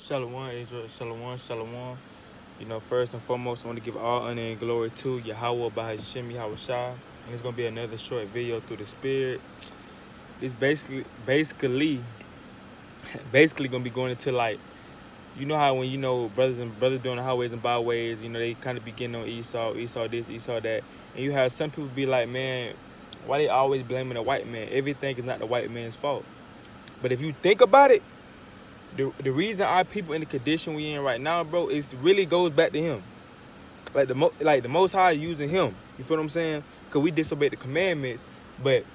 Shalom, Israel, shalom, shalom. First and foremost, I want to give all honor and glory to Yahweh by Hashem Yahweh Shai. And it's going to be another short video through the Spirit. It's basically going to be going into like, you know how when, brothers doing the highways and byways, they kind of be getting on Esau this, Esau that. And you have some people be like, man, why they always blaming the white man? Everything is not the white man's fault. But if you think about it, the reason our people in the condition we in right now, bro, is really goes back to him. Like the Most High using him. You feel what I'm saying? Because we disobeyed the commandments, but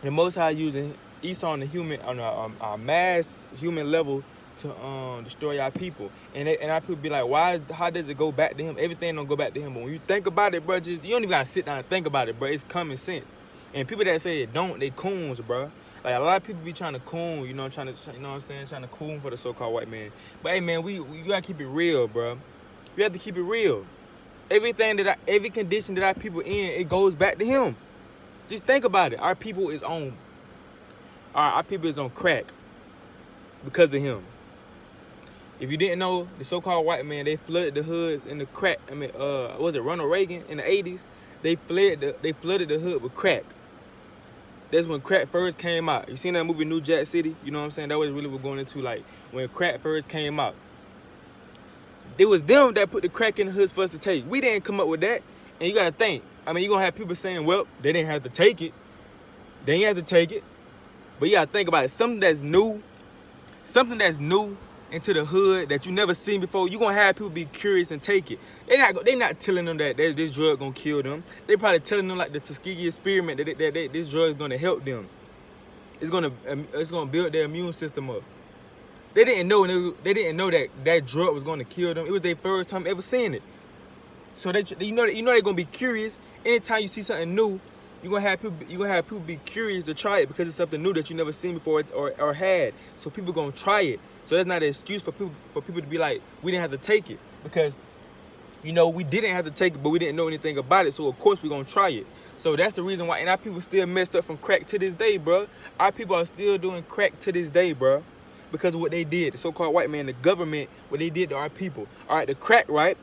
the Most High using Esau on a mass human level to destroy our people. And our people be like, how does it go back to him? Everything don't go back to him. But when you think about it, bro, you don't even gotta sit down and think about it, bro. It's common sense. And people that say it don't, they coons, bro. Like, a lot of people be trying to coon, trying to coon for the so-called white man. But, hey, man, you got to keep it real, bro. You have to keep it real. Every condition that our people in, it goes back to him. Just think about it. Our people is on crack because of him. If you didn't know, the so-called white man, they flooded the hoods in the crack. Was it Ronald Reagan in the 80s? They flooded the hood with crack. That's when crack first came out. You seen that movie New Jack City? You know what I'm saying? That was really what we're going into, like, when crack first came out. It was them that put the crack in the hoods for us to take. We didn't come up with that. And you got to think. You're going to have people saying, well, they didn't have to take it. They didn't have to take it. But you got to think about it. Something that's new into the hood that you never seen before, you're going to have people be curious and take it. They not telling them that this drug going to kill them. They probably telling them like the Tuskegee experiment that this drug is going to help them. It's going to build their immune system up. They didn't know that drug was going to kill them. It was their first time ever seeing it. So they're going to be curious. Anytime you see something new, you're going to have people be curious to try it because it's something new that you never seen before or had. So people going to try it. So that's not an excuse for people to be like, we didn't have to take it. Because, we didn't have to take it, but we didn't know anything about it. So, of course, we're going to try it. So that's the reason why. And our people still messed up from crack to this day, bro. Our people are still doing crack to this day, bro. Because of what they did. The so-called white man, the government, what they did to our people. All right, the crack, right?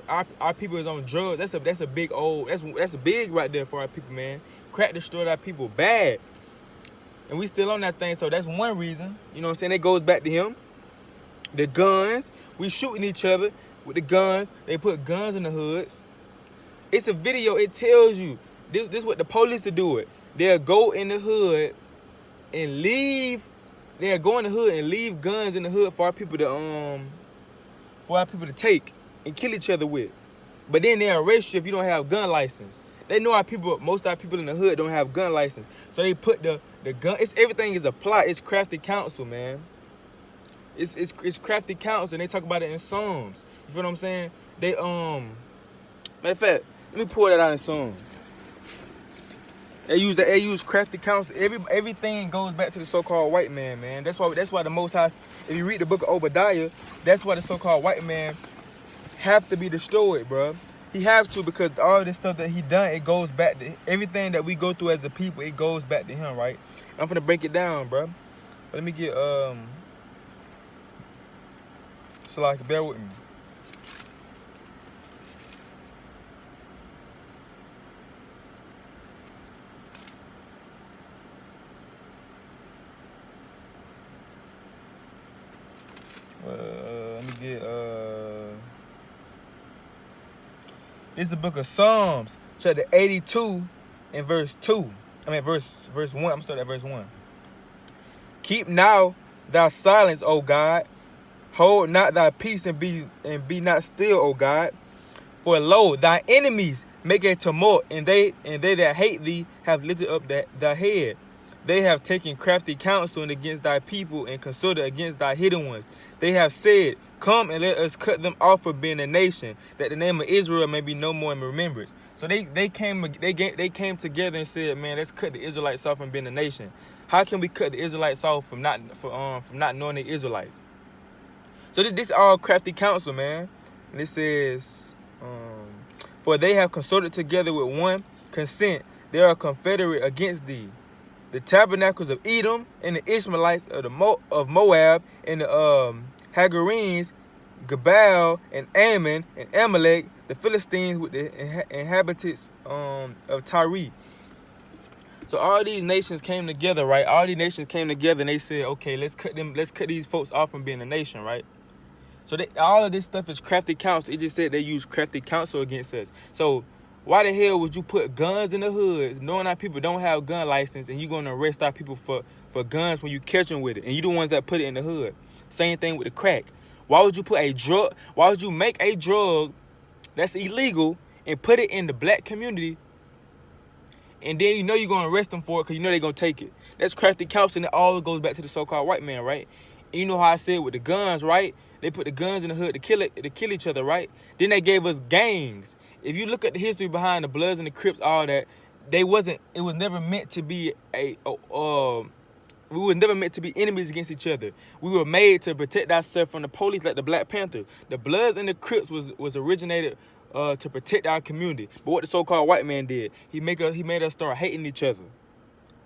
Our people is on drugs. That's a big right there for our people, man. Crack destroyed our people bad. And we still on that thing, so that's one reason. You know what I'm saying? It goes back to him. The guns. We shooting each other with the guns. They put guns in the hoods. It's a video. It tells you. This is what the police to do it. They'll go in the hood and leave. They'll go in the hood and leave guns in the hood for our people to take and kill each other with. But then they'll arrest you if you don't have gun license. They know most of our people in the hood don't have gun license. So they put the gun, everything is a plot. It's crafty counsel, man. It's crafty counsel, and they talk about it in Psalms. You feel what I'm saying? They matter of fact, let me pull that out in Psalms. They use crafty counsel. Everything goes back to the so-called white man, man. That's why the Most High, if you read the book of Obadiah, that's why the so-called white man have to be destroyed, bro. He has to, because all this stuff that he done, it goes back to everything that we go through as a people. It goes back to him, right? I'm finna break it down, bro. But let me get so like, bear with me. Let me get it's the book of Psalms, chapter 82 and verse 2. Verse 1. I'm gonna start at verse 1. Keep now thy silence, O God. Hold not thy peace and be not still, O God. For lo, thy enemies make a tumult, and they that hate thee have lifted up thy head. They have taken crafty counsel against thy people and consulted against thy hidden ones. They have said, come and let us cut them off from being a nation, that the name of Israel may be no more in remembrance. So they came together and said, man, let's cut the Israelites off from being a nation. How can we cut the Israelites off from not knowing the Israelites? So this all crafty counsel, man. And it says, for they have consulted together with one consent. They are confederate against thee. the tabernacles of Edom, and the Ishmaelites of of Moab, and the Hagarenes, Gebal, and Ammon, and Amalek, the Philistines with the inhabitants of Tyre. So all these nations came together, right? All these nations came together and they said, okay, let's cut these folks off from being a nation, right? So all of this stuff is crafty counsel. It just said they use crafty counsel against us. So why the hell would you put guns in the hoods, knowing that people don't have gun license, and you're going to arrest our people for guns when you catch them with it, and you the ones that put it in the hood? Same thing with the crack. Why would you put a drug? Why would you make a drug that's illegal and put it in the black community, and then you know you're going to arrest them for it because you know they're going to take it? That's crafty counsel, and it all goes back to the so-called white man, right? And you know how I said with the guns, right? They put the guns in the hood to kill each other, right? Then they gave us gangs. If you look at the history behind the Bloods and the Crips, all that, it was never meant to be we were never meant to be enemies against each other. We were made to protect ourselves from the police, like the Black Panther. The Bloods and the Crips was originated to protect our community. But what the so-called white man did, he made us start hating each other.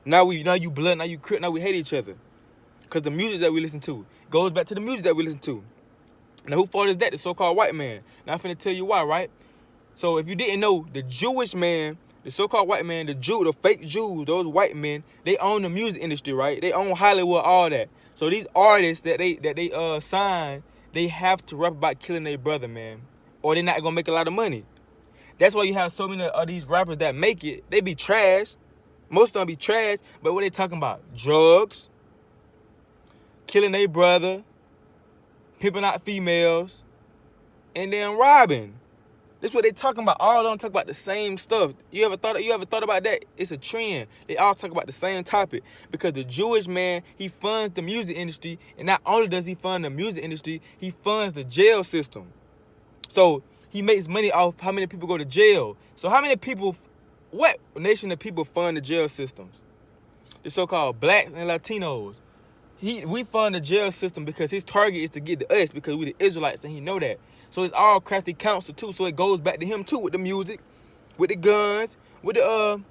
Now you Blood, now you Crip, now we hate each other. Because the music that we listen to goes back to the music that we listen to. Now, who fault is that? The so-called white man. Now, I'm finna tell you why, right? So, if you didn't know, the Jewish man, the so-called white man, the fake Jews, those white men, they own the music industry, right? They own Hollywood, all that. So, these artists that they sign, they have to rap about killing their brother, man. Or they're not gonna make a lot of money. That's why you have so many of these rappers that make it. They be trash. Most of them be trash. But what they talking about? Drugs. Killing their brother. Pimping out females, and then robbing. That's what they talking about. All of them talk about the same stuff. You ever thought about that? It's a trend. They all talk about the same topic because the Jewish man, he funds the music industry, and not only does he fund the music industry, he funds the jail system. So he makes money off how many people go to jail. So what nation of people fund the jail systems? The so-called blacks and Latinos. We fund the jail system because his target is to get to us because we the Israelites, and he know that. So it's all crafty counsel too. So it goes back to him too with the music, with the guns, with the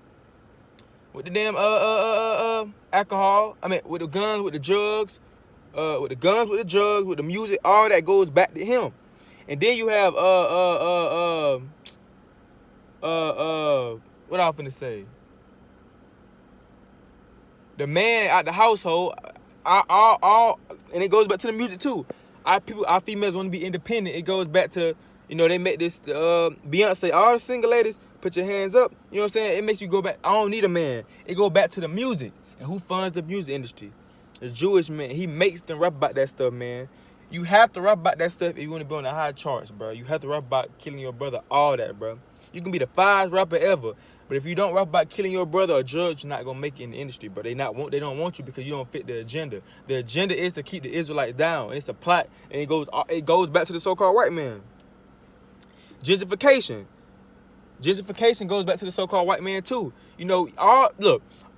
damn alcohol. I mean, with the guns, with the drugs, with the music. All that goes back to him. And then you have what I was finna say. The man out the household. And it goes back to the music too. Our females want to be independent. It goes back to, they make this Beyonce, all the single ladies, put your hands up. You know what I'm saying? It makes you go back. I don't need a man. It goes back to the music. And who funds the music industry? The Jewish man. He makes them rap about that stuff, man. You have to rap about that stuff if you want to be on the high charts, bro. You have to rap about killing your brother, all that, bro. You can be the finest rapper ever, but if you don't rap about killing your brother or drugs, you're not gonna make it in the industry, bro. They don't want you because you don't fit the agenda. The agenda is to keep the Israelites down, and it's a plot, and it goes back to the so-called white man. Gentrification goes back to the so-called white man too.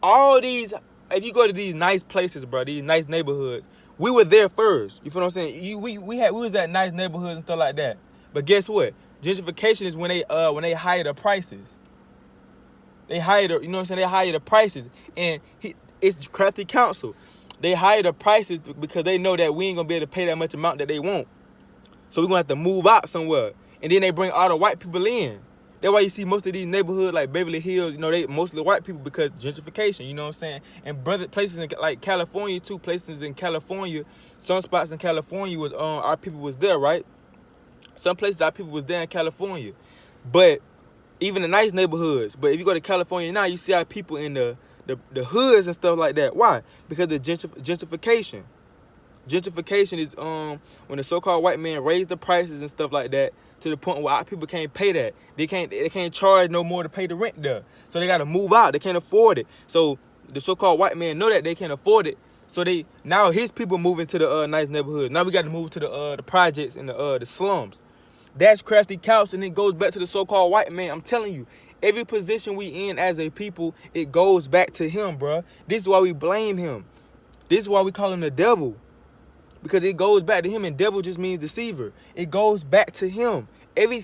All these. If you go to these nice places, bro, these nice neighborhoods, we were there first. You feel what I'm saying? We was at nice neighborhoods and stuff like that. But guess what? Gentrification is when they higher the prices. They higher the prices, and it's crafty counsel. They higher the prices because they know that we ain't gonna be able to pay that much amount that they want. So we're gonna have to move out somewhere, and then they bring all the white people in. That's why you see most of these neighborhoods like Beverly Hills, they mostly white people because gentrification, you know what I'm saying? And places like California too, some spots in California was our people was there, right? Some places our people was there in California. But even the nice neighborhoods. But if you go to California now, you see our people in the hoods and stuff like that. Why? Because of gentrification. Gentrification is when the so-called white man raised the prices and stuff like that to the point where our people can't pay that. They can't charge no more to pay the rent there. So they gotta move out. They can't afford it. So the so-called white man know that they can't afford it. So now his people moving to the nice neighborhoods. Now we got to move to the projects and the slums. That's crafty counsel, and it goes back to the so-called white man. I'm telling you, every position we in as a people, it goes back to him, bro. This is why we blame him. This is why we call him the devil. Because it goes back to him, and devil just means deceiver. It goes back to him. Every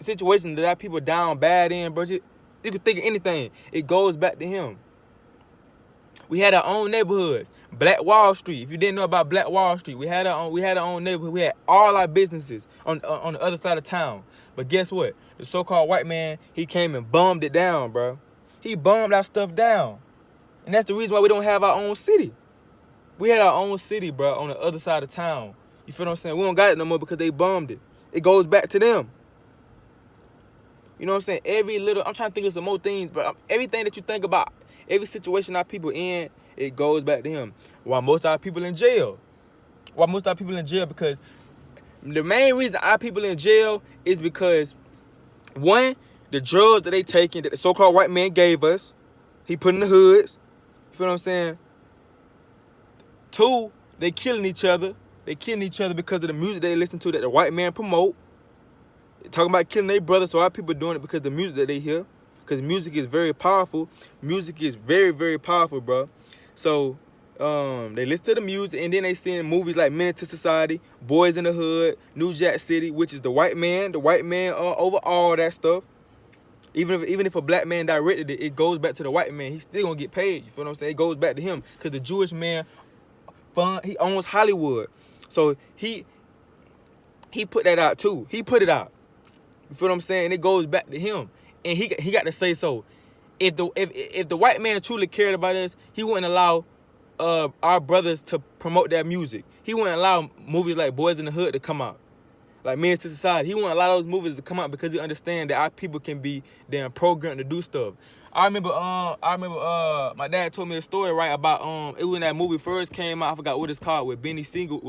situation that our people down bad in, bro, you can think of anything. It goes back to him. We had our own neighborhoods. Black Wall Street. If you didn't know about Black Wall Street, we had our own neighborhood. We had all our businesses on the other side of town. But guess what? The so-called white man, he came and bombed it down, bro. He bombed our stuff down. And that's the reason why we don't have our own city. We had our own city, bro, on the other side of town. You feel what I'm saying? We don't got it no more because they bombed it. It goes back to them. You know what I'm saying? I'm trying to think of some more things, but everything that you think about, every situation our people in, it goes back to him. Why most of our people in jail? Because the main reason our people in jail is because, one, the drugs that they taking, that the so-called white man gave us, he put in the hoods. You feel what I'm saying? Two, they killing each other. They killing each other because of the music they listen to that the white man promote. Talking about killing their brothers, so our people doing it because of the music that they hear. Because music is very powerful. Music is very, very powerful, bro. So, they listen to the music, and then they seeing movies like Men to Society, Boys in the Hood, New Jack City, which is the white man over all that stuff. Even if a black man directed it, it goes back to the white man. He's still gonna get paid. You feel what I'm saying? It goes back to him because the Jewish man, he owns Hollywood, so he put that out too. He put it out. You feel what I'm saying? And it goes back to him, and he got to say so. If the white man truly cared about us, he wouldn't allow our brothers to promote their music. He wouldn't allow movies like Boys in the Hood to come out, like Men to Society. He wouldn't allow those movies to come out because he understands that our people can be damn programmed to do stuff. I remember my dad told me a story, right, about it was when that movie first came out. I forgot what it's called, with Benny Siegel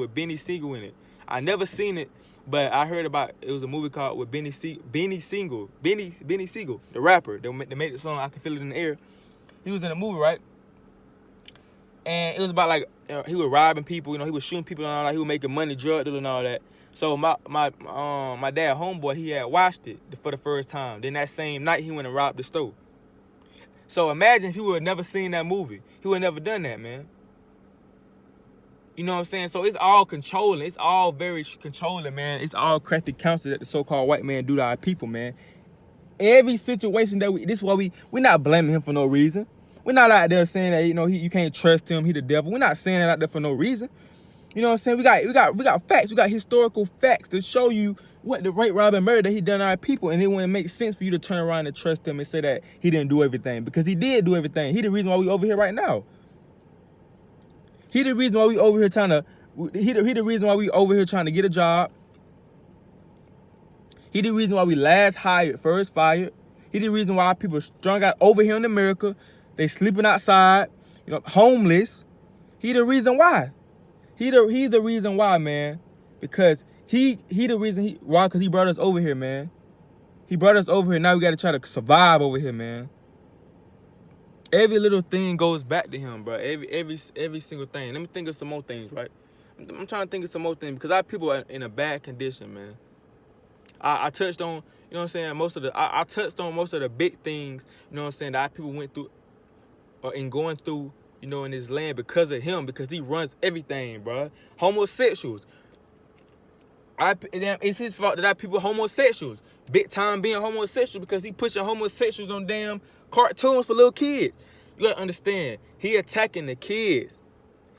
in it. I never seen it, but I heard about it. Was a movie called with Benny Siegel, the rapper that made the song I Can Feel It in the Air. He was in the movie, right? And it was about like he was robbing people, he was shooting people and all that. He was making money, drug dealing and all that. So my dad homeboy, he had watched it for the first time. Then that same night he went and robbed the store. So imagine if he would have never seen that movie. He would have never done that, man. You know what I'm saying? So it's all controlling. It's all very controlling, man. It's all crafty counsel that the so-called white man do to our people, man. Every situation that this is why we're not blaming him for no reason. We're not out there saying that, you can't trust him, he the devil. We're not saying that out there for no reason. You know what I'm saying? We got facts. We got historical facts to show you what the rape, rob, and murder that he done to our people, and it wouldn't make sense for you to turn around and trust him and say that he didn't do everything, because he did do everything. He the reason why we over here right now. He the reason why we over here trying to. He the reason why we over here trying to get a job. He the reason why we last hired, first fired. He the reason why our people strung out over here in America. They sleeping outside, homeless. He the reason why. He the reason why, man. Because he the reason why, because he brought us over here, man. He brought us over here. Now we got to try to survive over here, man. Every little thing goes back to him, bro. Every single thing. Let me think of some more things, right? I'm trying to think of some more things because our people are in a bad condition, man. I touched on, you know what I'm saying, I touched on most of the big things, you know what I'm saying, that our people went through and going through, in this land because of him, because he runs everything, bro. Homosexuals. It's his fault that our people are homosexuals. Big time being homosexual because he pushing homosexuals on damn cartoons for little kids. You gotta understand, he attacking the kids.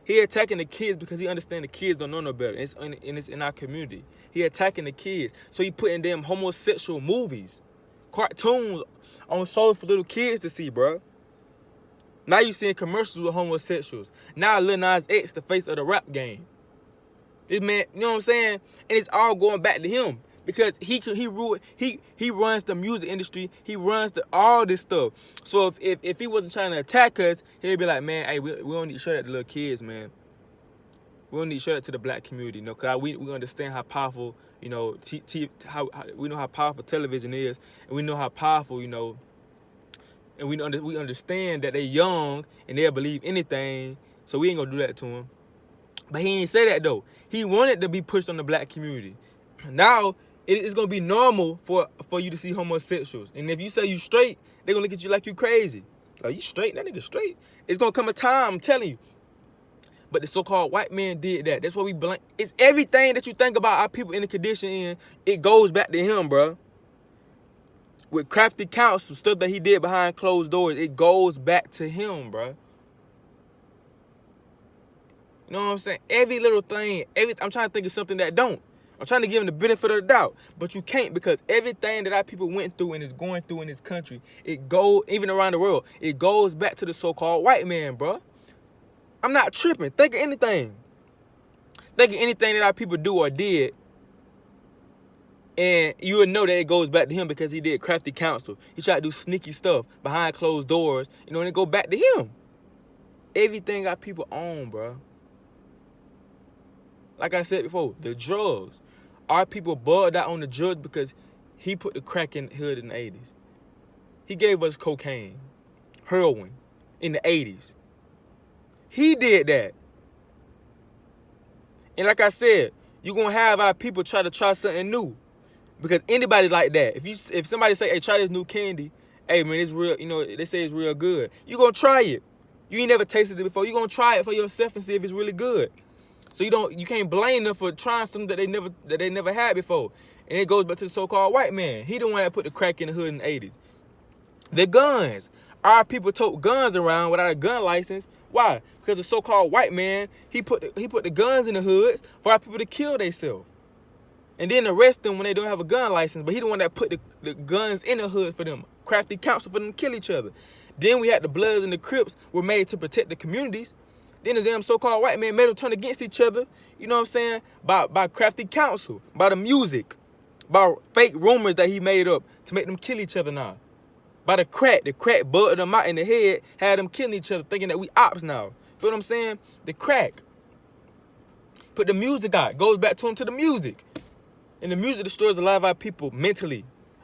He attacking the kids because he understand the kids don't know no better. It's in our community. He attacking the kids. So he putting them homosexual movies, cartoons on shows for little kids to see, bro. Now you seeing commercials with homosexuals. Now Lil Nas X, the face of the rap game. This man, you know what I'm saying? And it's all going back to him because he runs the music industry. He runs all this stuff. So if he wasn't trying to attack us, he'd be like, man, hey, we don't need to show that to little kids, man. We don't need to show that to the black community, because we understand how powerful, how we know how powerful television is, and we know how powerful, and we understand that they're young and they'll believe anything, so we ain't gonna do that to them. But he ain't say that though. He wanted to be pushed on the black community. Now it's gonna be normal for you to see homosexuals, and if you say you straight, they're gonna look at you like you crazy. Are you straight? That nigga straight. It's gonna come a time, I'm telling you. But the so-called white man did that. That's what we blame. It's everything that you think about our people in the condition in, it goes back to him, bro. With crafty counsel, stuff that he did behind closed doors, it goes back to him, bro. You know what I'm saying? Every little thing, I'm trying to think of something that don't. I'm trying to give them the benefit of the doubt, but you can't, because everything that our people went through and is going through in this country, it goes, even around the world, it goes back to the so-called white man, bro. I'm not tripping. Think of anything. Think of anything that our people do or did, and you would know that it goes back to him, because he did crafty counsel. He tried to do sneaky stuff behind closed doors, you know, and it go back to him. Everything our people own, bro. Like I said before, the drugs. Our people bugged out on the drugs because he put the crack in the hood in the 80s. He gave us cocaine, heroin in the 80s. He did that. And like I said, you're going to have our people try something new. Because anybody like that, if somebody say, hey, try this new candy, hey, man, it's real, you know, they say it's real good. You're going to try it. You ain't never tasted it before. You're going to try it for yourself and see if it's really good. So you can't blame them for trying something that they never had before. And it goes back to the so-called white man. He the one that put the crack in the hood in the 80s. The guns. Our people tote guns around without a gun license. Why? Because the so-called white man, he put the guns in the hoods for our people to kill themselves. And then arrest them when they don't have a gun license. But he the one that put the guns in the hoods for them. Crafty counsel for them to kill each other. Then we had the Bloods and the Crips were made to protect the communities. Then the damn so-called white man made them turn against each other, you know what I'm saying, by crafty counsel, by the music, by fake rumors that he made up to make them kill each other now. By the crack bugged them out in the head, had them killing each other, thinking that we ops now. Feel what I'm saying? The crack. Put the music out, goes back to the music. And the music destroys a lot of our people mentally.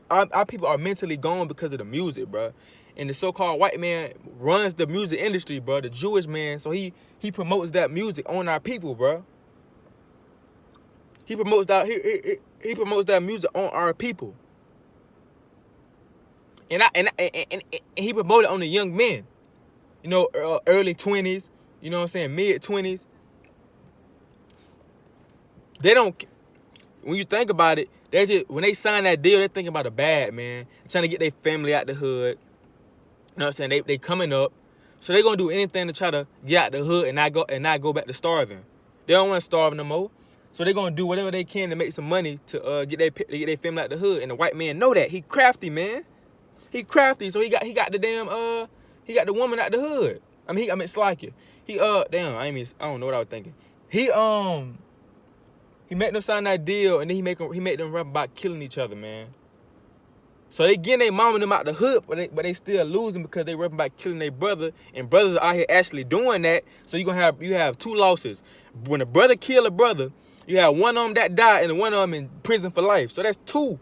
Our people are mentally gone because of the music, bro. And the so-called white man runs the music industry, bro. The Jewish man, so he promotes that music on our people, bro. He promotes that he promotes that music on our people. And he promoted on the young men, you know, early 20s, you know what I'm saying, mid 20s. They don't. When you think about it, when they sign that deal, they're thinking about the bad, man. They're trying to get their family out the hood. You know what I'm saying? They coming up, so they're gonna do anything to try to get out the hood and not go back to starving. They don't want to starve no more, so they're gonna do whatever they can to make some money to get their family out the hood. And the white man know that. He crafty, man. He crafty, so he got the damn he got the woman out the hood. I mean it's like it. I don't know what I was thinking. He made them sign that deal, and then he made them rap about killing each other, man. So they getting their mom and them out the hood, but they still losing because they rapping about killing their brother, and brothers are out here actually doing that. So you have two losses. When a brother kill a brother, you have one of them that died and one of them in prison for life. So that's two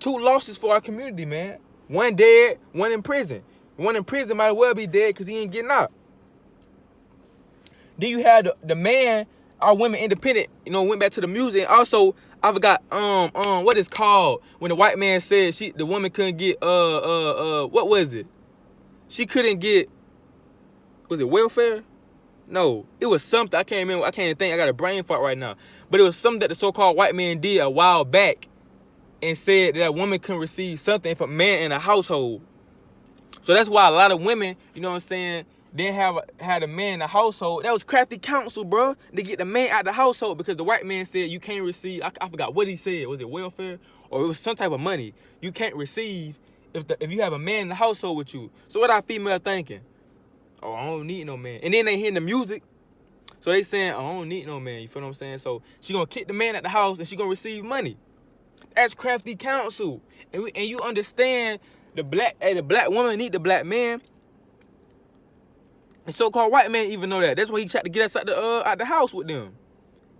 losses for our community, man. One dead, one in prison. One in prison might as well be dead because he ain't getting out. Then you have the man, our women independent, you know, went back to the music. And also, I forgot what it's called when the white man said the woman couldn't get what was it? She couldn't get, was it welfare? No, it was something. I can't remember. I can't even think. I got a brain fart right now. But it was something that the so-called white man did a while back and said that a woman couldn't receive something from a man in a household. So that's why a lot of women, you know what I'm saying, didn't had a man in the household. That was crafty counsel, bro, to get the man out the household, because the white man said you can't receive. I forgot what he said. Was it welfare or it was some type of money you can't receive if you have a man in the household with you? So what our female thinking? Oh, I don't need no man. And then they hearing the music, so they saying, oh, I don't need no man. You feel what I'm saying? So she gonna kick the man at the house and she gonna receive money. That's crafty counsel. And you understand the black woman need the black man. The so-called white man even know that. That's why he tried to get us out the house with them.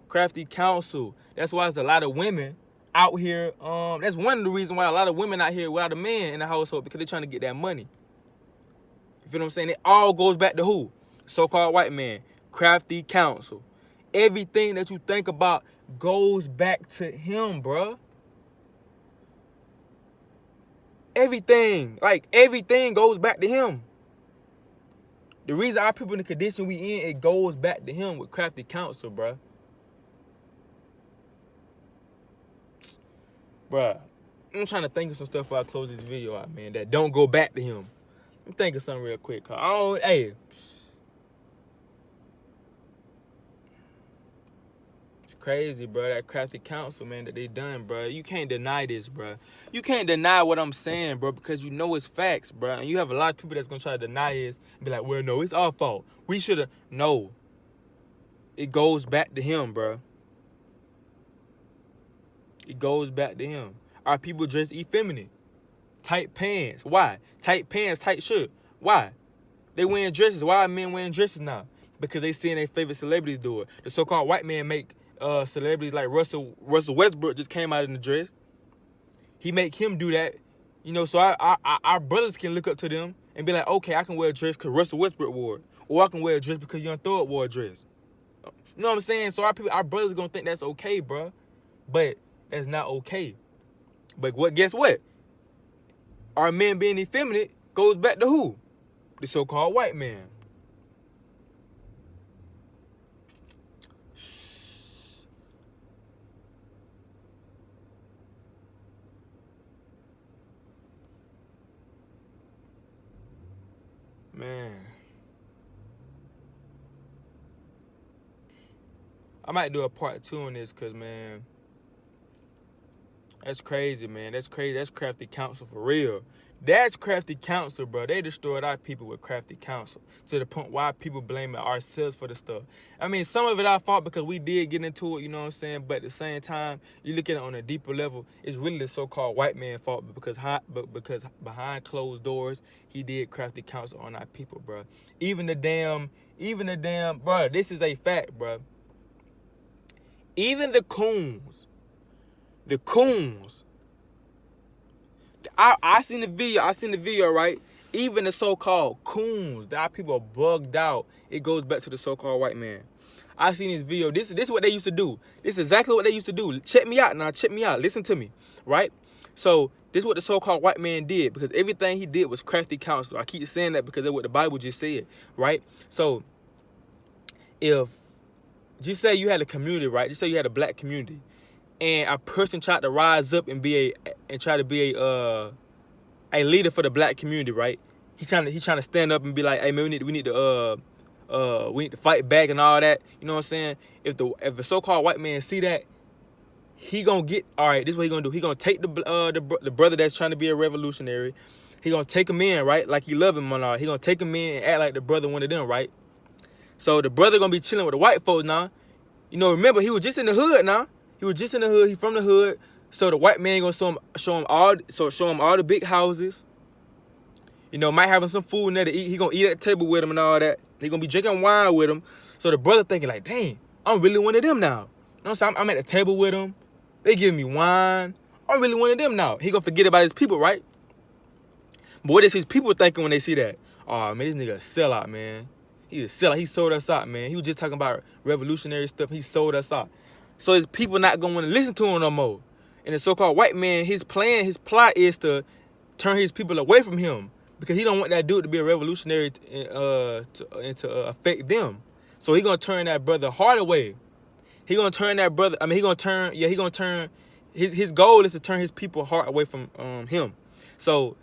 Crafty counsel. That's why there's a lot of women out here. That's one of the reasons why a lot of women out here without a man in the household, because they're trying to get that money. You feel what I'm saying? It all goes back to who? So-called white man. Crafty counsel. Everything that you think about goes back to him, bruh. Everything. Like, everything goes back to him. The reason our people in the condition we in, it goes back to him with crafty counsel, bruh. Bruh, I'm trying to think of some stuff before I close this video out, man, that don't go back to him. I'm thinking something real quick. Hey. Crazy, bro. That crafty counsel, man, that they done, bro. You can't deny this, bro. You can't deny what I'm saying, bro, because you know it's facts, bro. And you have a lot of people that's gonna try to deny this and be like, well, no, it's our fault. We should have. No. It goes back to him, bro. It goes back to him. Our people dress effeminate. Tight pants. Why? Tight pants, tight shirt. Why? They wearing dresses. Why are men wearing dresses now? Because they seeing their favorite celebrities do it. The so-called white man make celebrities like Russell Westbrook just came out in the dress. He make him do that. You know, so our brothers can look up to them and be like, okay, I can wear a dress because Russell Westbrook wore it. Or I can wear a dress because Young Thug wore a dress. You know what I'm saying? So our brothers are going to think that's okay, bro. But that's not okay. But guess what? Our men being effeminate goes back to who? The so-called white man. Man. I might do a part 2 on this because, man, that's crazy, man. That's crazy. That's crafty counsel for real. That's crafty counsel, bro. They destroyed our people with crafty counsel to the point why people blaming ourselves for the stuff. I mean, some of it our fault because we did get into it, you know what I'm saying? But at the same time, you look at it on a deeper level, it's really the so-called white man fault because behind closed doors, he did crafty counsel on our people, bro. Even the damn, bro, this is a fact, bro. Even the coons, I seen the video, right? Even the so-called coons, that our people are bugged out. It goes back to the so-called white man. I seen this video. This is what they used to do. This is exactly what they used to do. Check me out now. Check me out. Listen to me, right? So this is what the so-called white man did because everything he did was crafty counsel. I keep saying that because that's what the Bible just said, right? So if just say you had a community, right? Just say you had a black community, and a person tried to rise up and try to be a leader for the black community, right? He trying to stand up and be like, hey man, we need to fight back and all that. You know what I'm saying? If the so-called white man see that, he gonna get all right. This is what he gonna do. He gonna take the brother that's trying to be a revolutionary. He gonna take him in, right? Like he love him or all. He gonna take him in and act like the brother one of them, right? So the brother gonna be chilling with the white folks now. You know, remember he was just in the hood now. He was just in the hood. He from the hood. So the white man gonna show him all the big houses. You know, might have him some food in there to eat. He gonna eat at the table with him and all that. He gonna be drinking wine with him. So the brother thinking like, dang, I'm really one of them now. You know what I'm saying? I'm at the table with him. They giving me wine. I'm really one of them now. He gonna forget about his people, right? But what is his people thinking when they see that? Oh man, this nigga a sellout, man. He a sellout. He sold us out, man. He was just talking about revolutionary stuff. He sold us out. So his people not gonna want to listen to him no more. And the so-called white man, his plot is to turn his people away from him because he don't want that dude to be a revolutionary to affect them. So he gonna turn that brother hard away. He gonna turn that brother. I mean, he gonna turn. His goal is to turn his people heart away from him. So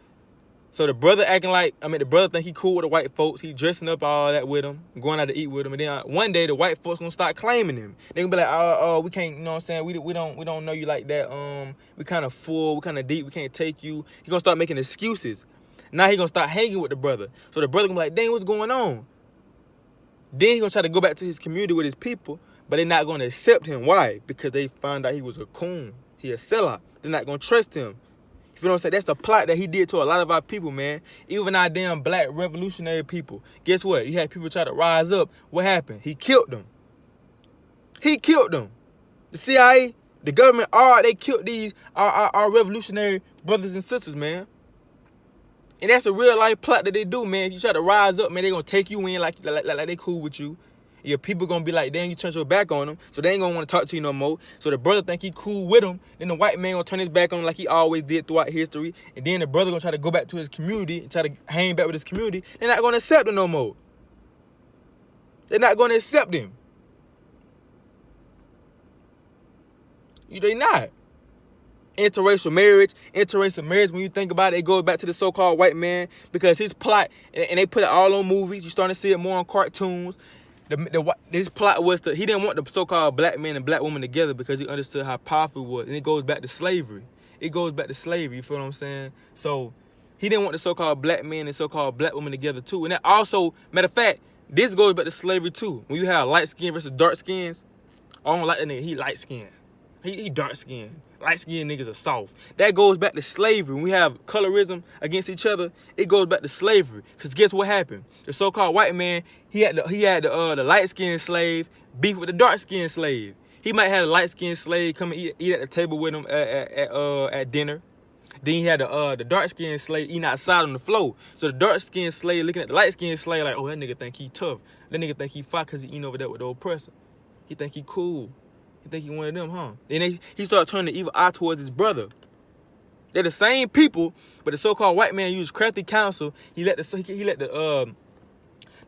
the brother acting like, the brother think he cool with the white folks. He dressing up all that with them, going out to eat with them. And then one day the white folks gonna start claiming him. They gonna be like, oh, we can't, you know what I'm saying? We don't know you like that. We kind of full, we kind of deep, we can't take you. He gonna start making excuses. Now he gonna start hanging with the brother. So the brother gonna be like, dang, what's going on? Then he gonna try to go back to his community with his people, but they're not gonna accept him. Why? Because they found out he was a coon. He a sellout. They're not gonna trust him. You know what I'm saying? That's the plot that he did to a lot of our people, man. Even our damn black revolutionary people. Guess what? You had people try to rise up. What happened? He killed them. The CIA, the government, they killed these our revolutionary brothers and sisters, man. And that's a real life plot that they do, man. If you try to rise up, man, they gonna take you in like they cool with you. Your people gonna be like, damn, you turned your back on them, so they ain't gonna want to talk to you no more. So the brother think he cool with him, then the white man gonna turn his back on him like he always did throughout history, and then the brother gonna try to go back to his community and try to hang back with his community. They're not gonna accept him no more. They're not gonna accept him. They not. Interracial marriage, when you think about it, it goes back to the so-called white man because his plot, and they put it all on movies. You're starting to see it more on cartoons. This plot was he didn't want the so-called black man and black woman together because he understood how powerful it was. And it goes back to slavery. It goes back to slavery, you feel what I'm saying? So he didn't want the so-called black man and so-called black woman together too. And that also, matter of fact, this goes back to slavery too. When you have light skin versus dark skins, I don't like that nigga, he light skinned. He dark skinned. Light skinned niggas are soft. That goes back to slavery. When we have colorism against each other, it goes back to slavery. Cause guess what happened? The so-called white man, he had the light skinned slave beef with the dark skinned slave. He might have a light skinned slave come and eat at the table with him at dinner. Then he had the dark skinned slave eating outside on the floor. So the dark skinned slave looking at the light skinned slave like, oh, that nigga think he tough. That nigga think he fight cause he eating over there with the oppressor. He think he cool. He think he one of them, huh? Then he started turning the evil eye towards his brother. They're the same people, but the so-called white man used crafty counsel. He let the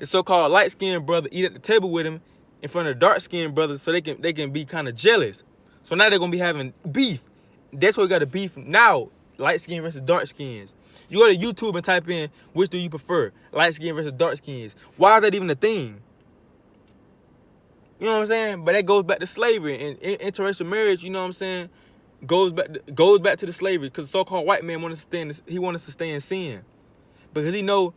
so-called light-skinned brother eat at the table with him in front of the dark-skinned brother, so they can be kind of jealous. So now they're gonna be having beef. That's why we got a beef now. Light skin versus dark skins. You go to YouTube and type in which do you prefer, light skin versus dark skins. Why is that even a thing? You know what I'm saying? But that goes back to slavery and interracial marriage. You know what I'm saying? Goes back to the slavery because the so-called white man wanted us to stay in sin because he know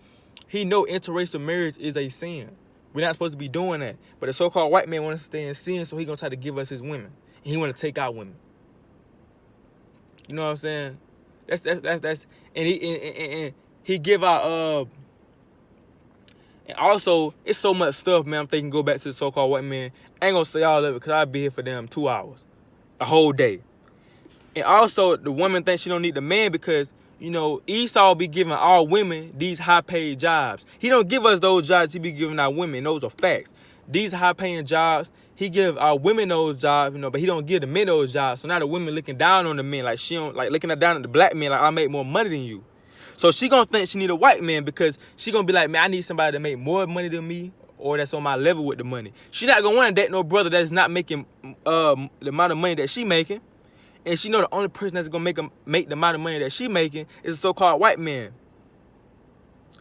interracial marriage is a sin. We're not supposed to be doing that. But the so-called white man wants us to stay in sin, so he gonna try to give us his women. And he want to take our women. You know what I'm saying? That's and he give our and also it's so much stuff, man. I'm thinking go back to the so-called white man. I ain't gonna say all of it because I'll be here for them 2 hours, a whole day. And also the woman thinks she don't need the man because, you know, Esau be giving all women these high-paid jobs. He don't give us those jobs he be giving our women. Those are facts. These high-paying jobs, he give our women those jobs, you know, but he don't give the men those jobs. So now the women looking down on the men, like she don't, like looking down at the black men, like I make more money than you. So she gonna think she need a white man because she gonna be like, man, I need somebody to make more money than me or that's on my level with the money. She not gonna want to date no brother that's not making the amount of money that she making. And she know the only person that's gonna make the amount of money that she making is a so-called white man.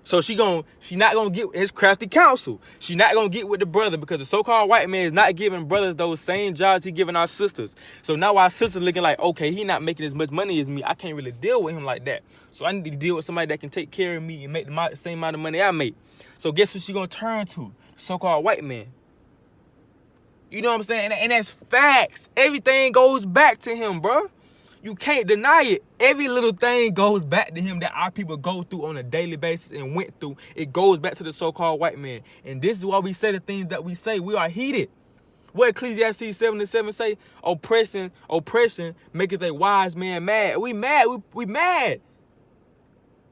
So she not gonna get his crafty counsel. She not gonna get with the brother because the so-called white man is not giving brothers those same jobs he giving our sisters. So now our sisters looking like, okay, he not making as much money as me. I can't really deal with him like that. So I need to deal with somebody that can take care of me and make the same amount of money I make. So guess who she gonna turn to? The so-called white man. You know what I'm saying? And that's facts. Everything goes back to him, bro. You can't deny it. Every little thing goes back to him that our people go through on a daily basis and went through. It goes back to the so-called white man. And this is why we say the things that we say. We are heated. What Ecclesiastes 7:7 say? Oppression maketh a wise man mad. We mad. We mad.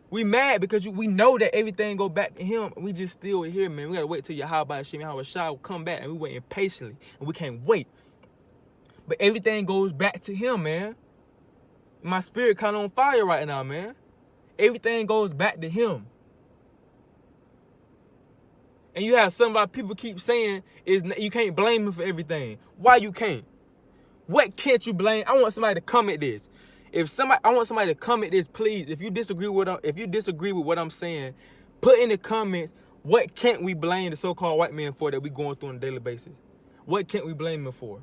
We mad because we know that everything go back to him. We just still here, man. We got to wait till Yahweh Hashem Yahweh will come back. And we waiting patiently. And we can't wait. But everything goes back to him, man. My spirit kind of on fire right now, man. Everything goes back to him. And you have some of our people keep saying you can't blame him for everything. Why you can't? What can't you blame? I want somebody to comment this. I want somebody to comment this, please. If you disagree with what I'm saying, put in the comments what can't we blame the so-called white man for that we going through on a daily basis. What can't we blame him for?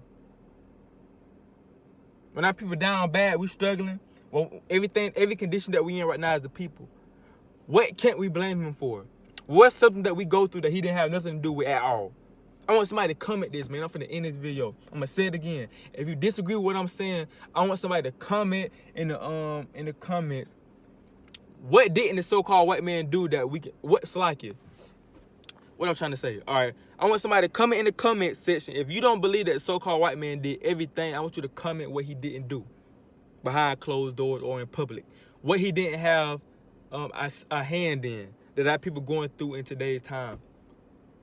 When our people down bad, we struggling. Well, every condition that we in right now as a people. What can't we blame him for? What's something that we go through that he didn't have nothing to do with at all? I want somebody to comment this, man. I'm finna end this video. I'm gonna say it again. If you disagree with what I'm saying, I want somebody to comment in the comments. What didn't the so-called white man do that we can? What's like it? What I'm trying to say. All right. I want somebody to comment in the comment section. If you don't believe that the so-called white man did everything, I want you to comment what he didn't do behind closed doors or in public. What he didn't have a hand in that our people going through in today's time.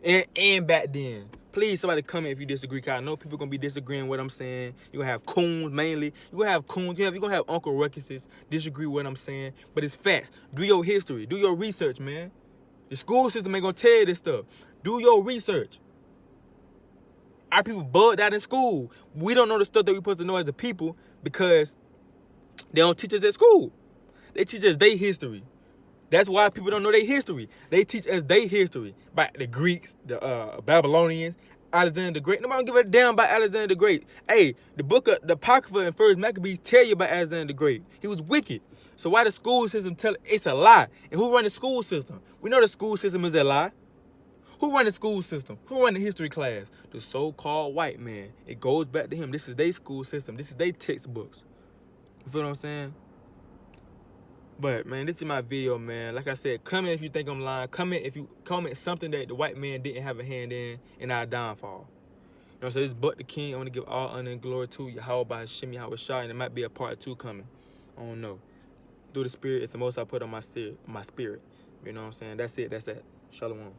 And back then. Please, somebody comment if you disagree. Cause I know people gonna be disagreeing with what I'm saying. You're gonna have coons mainly. You're gonna have coons. You're gonna have Uncle Ruckuses disagree with what I'm saying. But it's facts. Do your history. Do your research, man. The school system ain't gonna tell you this stuff. Do your research. Our people bugged out in school. We don't know the stuff that we're supposed to know as a people because they don't teach us at school. They teach us their history. That's why people don't know their history. They teach us their history by the Greeks, the Babylonians, Alexander the Great. Nobody don't give a damn about Alexander the Great. Hey, the book of the Apocrypha and First Maccabees tell you about Alexander the Great. He was wicked. So why the school system tell it's a lie? And who run the school system? We know the school system is a lie. Who run the school system? Who run the history class? The so-called white man. It goes back to him. This is their school system. This is their textbooks. You feel what I'm saying? But man, this is my video, man. Like I said, comment if you think I'm lying. Comment if you comment something that the white man didn't have a hand in our downfall. You know, so this but the king. I want to give all honor and glory to Yahweh by Hashem Yahweh Shai, and there might be a part 2 coming. I don't know. Through the spirit, it's the most I put on my spirit. You know what I'm saying? That's it. That's that. Shalom.